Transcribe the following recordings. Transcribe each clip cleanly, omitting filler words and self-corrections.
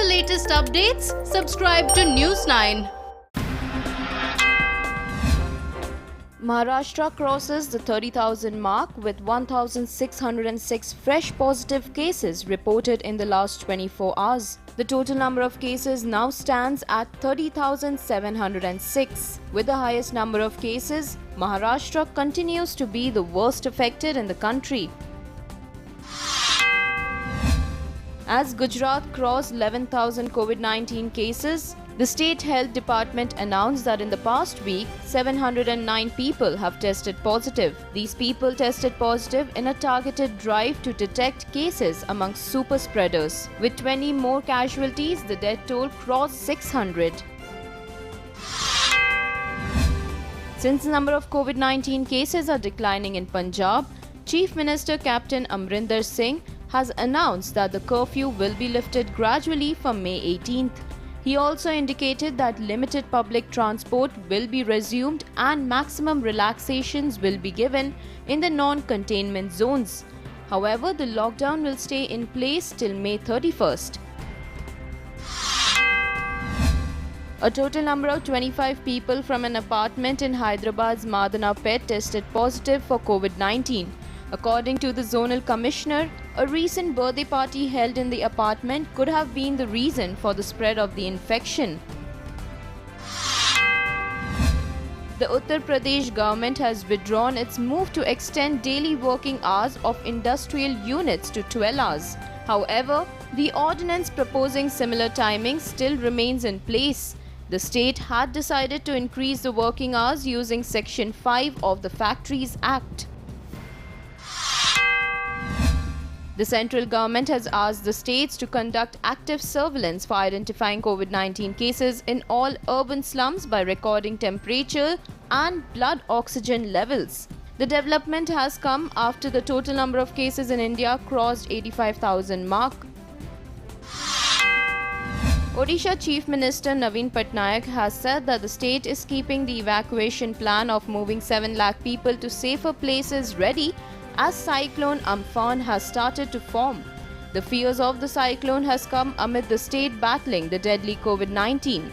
latest updates, subscribe to News9. Maharashtra crosses the 30,000 mark with 1,606 fresh positive cases reported in the last 24 hours. The total number of cases now stands at 30,706. With the highest number of cases, Maharashtra continues to be the worst affected in the country. As Gujarat crossed 11,000 COVID-19 cases, the State Health Department announced that in the past week, 709 people have tested positive. These people tested positive in a targeted drive to detect cases amongst super spreaders. With 20 more casualties, the death toll crossed 600. Since the number of COVID-19 cases are declining in Punjab, Chief Minister Captain Amrinder Singh has announced that the curfew will be lifted gradually from May 18th. He also indicated that limited public transport will be resumed and maximum relaxations will be given in the non-containment zones. However, the lockdown will stay in place till May 31st. A total number of 25 people from an apartment in Hyderabad's Madanapet tested positive for COVID-19. According to the zonal commissioner, a recent birthday party held in the apartment could have been the reason for the spread of the infection. The Uttar Pradesh government has withdrawn its move to extend daily working hours of industrial units to 12 hours. However, the ordinance proposing similar timings still remains in place. The state had decided to increase the working hours using Section 5 of the Factories Act. The central government has asked the states to conduct active surveillance for identifying COVID-19 cases in all urban slums by recording temperature and blood oxygen levels. The development has come after the total number of cases in India crossed 85,000 mark. Odisha Chief Minister Naveen Patnaik has said that the state is keeping the evacuation plan of moving 7 lakh people to safer places ready as cyclone Amphan has started to form. The fears of the cyclone has come amid the state battling the deadly COVID-19.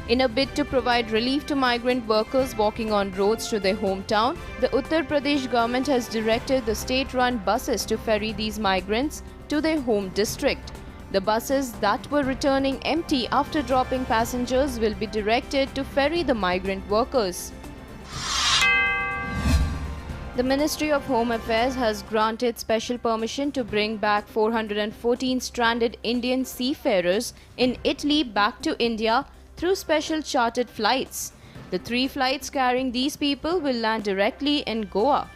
In a bid to provide relief to migrant workers walking on roads to their hometown, the Uttar Pradesh government has directed the state-run buses to ferry these migrants to their home district. The buses that were returning empty after dropping passengers will be directed to ferry the migrant workers. The Ministry of Home Affairs has granted special permission to bring back 414 stranded Indian seafarers in Italy back to India through special chartered flights. The 3 flights carrying these people will land directly in Goa.